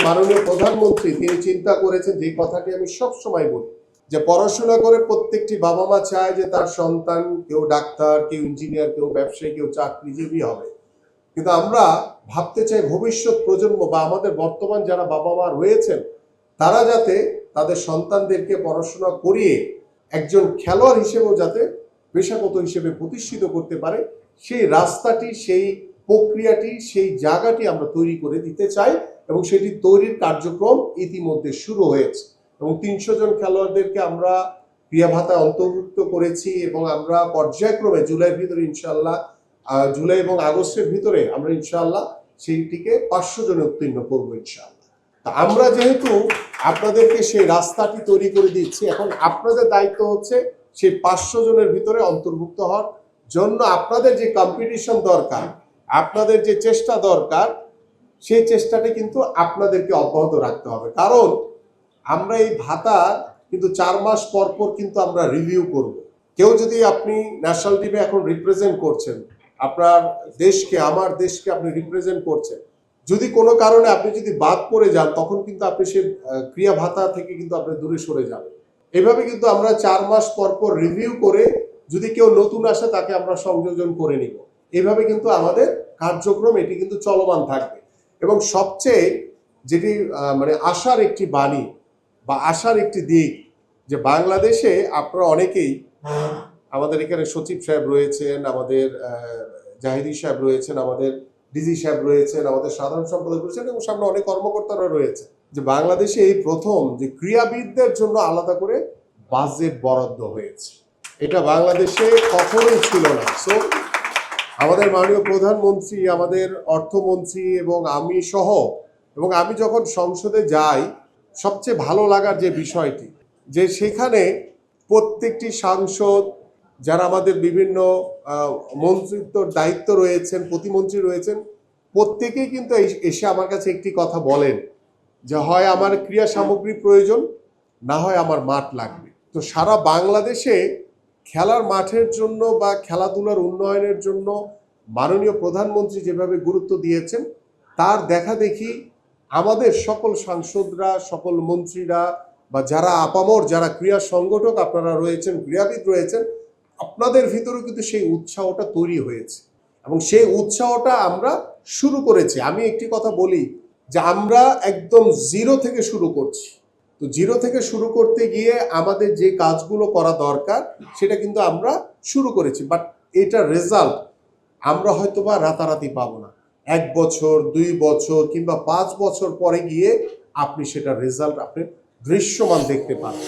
মাননীয় প্রধানমন্ত্রী তিনি চিন্তা করেছেন, যে কথাটি আমি সব সময় বলি, যে পড়াশোনা করে প্রত্যেকটি বাবা মা চায় যে তার সন্তান কেউ ডাক্তার, কেউ ইঞ্জিনিয়ার, কেউ ব্যবসায়ী, কেউ চাকরিজীবী হবে। কিন্তু আমরা ভাবতে চাই ভবিষ্যৎ প্রজন্ম বা আমাদের বর্তমান যারা বাবা মা রয়েছেন তারা যাতে তাদের সন্তানদেরকে পড়াশোনা করিয়ে একজন খেলোয়াড় হিসেবেও যাতে পেশাগত হিসেবে প্রতিষ্ঠিত করতে পারে, সেই রাস্তাটি, সেই প্রক্রিয়াটি, সেই জায়গাটি আমরা তৈরি করে দিতে চাই এবং সেটি তৈরির কার্যক্রম ইতিমধ্যে শুরু হয়েছে এবং ৩০০ জন খেলোয়াড়দেরকে আমরা ক্রিয়া ভাতায় অন্তর্ভুক্ত করেছি এবং আমরা পর্যায়ক্রমে জুলাইয়ের ভিতরে ইনশাআল্লাহ, জুলাই এবং আগস্টের ভিতরে আমরা ইনশাআল্লাহ সেইটিকে ৫০০ জনে উত্তীর্ণ করবো ইনশাআল্লাহ। তা আমরা যেহেতু আপনাদেরকে সেই রাস্তাটি তৈরি করে দিচ্ছি, এখন আপনাদের দায়িত্ব হচ্ছে সেই ৫০০ জনের ভিতরে অন্তর্ভুক্ত হওয়ার জন্য আপনাদের যে কম্পিটিশন দরকার, আপনাদের যে চেষ্টা দরকার, সেই চেষ্টাটি কিন্তু আপনাদেরকে অব্যাহত রাখতে হবে। কারণ আমরা এই ভাতা কিন্তু ৪ মাস পর পর কিন্তু আমরা রিভিউ করব। কেউ যদি আপনি ন্যাশনাল টিমে এখন রিপ্রেজেন্ট করছেন, আপনার দেশকে, আমার দেশকে আপনি রিপ্রেজেন্ট করছেন, যদি কোনো কারণে আপনি যদি বাদ পড়ে যান তখন কিন্তু আপনি সে ক্রিয়া ভাতা থেকে কিন্তু আপনি দূরে সরে যাবেন। এভাবে কিন্তু আমরা ৪ মাস পর পর রিভিউ করে যদি কেউ নতুন আসে তাকে আমরা সংযোজন করে নিব। এভাবে কিন্তু আমাদের কার্যক্রম এটি কিন্তু চলমান থাকবে। এবং সবচেয়ে যেটি মানে আশার একটি বাণী বা আশার একটি দিক, যে বাংলাদেশে আপনারা অনেকেই, আমাদের এখানে সচিব সাহেব রয়েছেন, আমাদের জাহিদি সাহেব রয়েছেন, আমাদের ডিজি সাহেব রয়েছেন, আমাদের সাধারণ সম্পাদক রয়েছেন এবং সামনে অনেক কর্মকর্তারা রয়েছে, যে বাংলাদেশে এই প্রথম যে ক্রীড়াবিদদের জন্য আলাদা করে বাজেট বরাদ্দ হয়েছে। এটা বাংলাদেশে কখনোই ছিল না। সো আমাদের মাননীয় প্রধানমন্ত্রী, আমাদের অর্থমন্ত্রী এবং আমি সহ, এবং আমি যখন সংসদে যাই সবচেয়ে ভালো লাগার যে বিষয়টি, যে সেখানে প্রত্যেকটি সাংসদ, যারা আমাদের বিভিন্ন মন্ত্রিত্বর দায়িত্ব রয়েছেন, প্রতিমন্ত্রী রয়েছেন, প্রত্যেকেই কিন্তু এসে আমার কাছে একটি কথা বলেন, যে হয় আমার ক্রীড়া সামগ্রী প্রয়োজন, না হয় আমার মাঠ লাগবে। তো সারা বাংলাদেশে খেলার মাঠের জন্য বা খেলাধুলার উন্নয়নের জন্য মাননীয় প্রধানমন্ত্রী যেভাবে গুরুত্ব দিয়েছেন, তার দেখা দেখি আমাদের সকল সাংসদরা, সকল মন্ত্রীরা বা যারা আপামর, যারা ক্রীড়া সংগঠক আপনারা রয়েছেন, ক্রীড়াবিদ রয়েছেন, আপনাদের ভিতরেও কিন্তু সেই উৎসাহটা তৈরি হয়েছে এবং সেই উৎসাহটা আমরা শুরু করেছি। আমি একটি কথা বলি, যে আমরা একদম জিরো থেকে শুরু করছি। তো জিরো থেকে শুরু করতে গিয়ে আমাদের যে কাজগুলো করা দরকার সেটা কিন্তু আমরা শুরু করেছি, বাট এটার রেজাল্ট আমরা হয়তোবা রাতারাতি পাবো না। ১ বছর, ২ বছর কিংবা ৫ বছর পরে গিয়ে আপনি সেটা রেজাল্ট আপনি দৃশ্যমান দেখতে পাবেন।